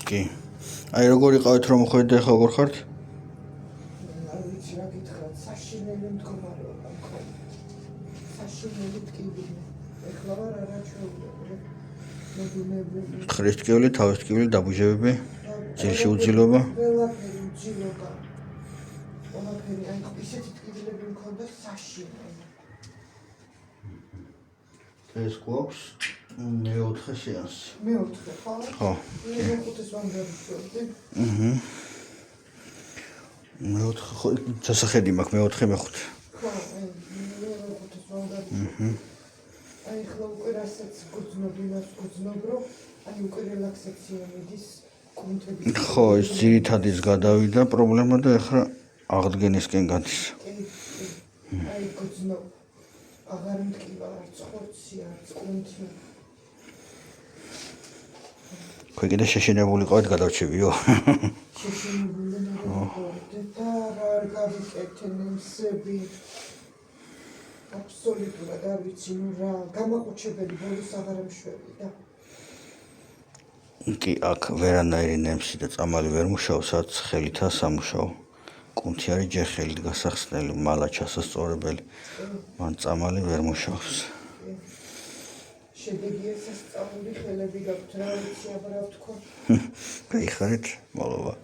კი. აი როგორ იყავით რომ ხედავთ ახლა როგორ ხართ? ვიცი რა გითხრათ, საშინელი მდგომარეობა მქონდა. საშინელი ტკივილი. ეხლა ვარ არაჩვეულებრივი. მოდუნებული. ხრისტკივილი, თავისტკივილი, დაბუჟებები, ძილში უძილობა. ყველაფერი უძილობა. ყველაფერი, აი ისეთი ტკივილები მქონდა საშინელი. ეს გვაქვს მეოთხე სეანსი. მეოთხე, ხო? ხო. მეხუთეს ვანგარიშობდი. მეოთხე ხო სასახედი მაქვს მეოთხე მეხუთე. ხო, მეხუთეს ვანგარიშობდი. აი ხლა უკვე რასაც გძნობ, იმას გძნობ, რომ აი უკვე რელაქსაცია მიდის კუნთების. ხო, ეს ძირითადის გადავიდა პრობლემა და ახლა აღდგენისკენ გადის. აი გძნობ. აღარ მტკივა, არც ხორცი, არც კუნთი. კიდე შეშინებული ყავით გადავჩებიო. შეშინებული და რა არ გავიკეთე ნემსები. აბსოლუტურად არ ვიცი, ნუ რა, გამაყუჩებელი ბოლოს აღარ მშვები და. კი, აქ ვერანაირი ნემსი და წამალი ვერ მუშაობს, რაც ხელითა სამუშაო. კუნთი არის ჯერ ხელით გასახსნელი, მალა ჩასასწორებელი. მან წამალი ვერ მუშაობს. შედეგია სასწაული ხელები გაქვთ, რა ვიცი, აბა რა ვთქვა. გაიხარეთ, მოლოვა.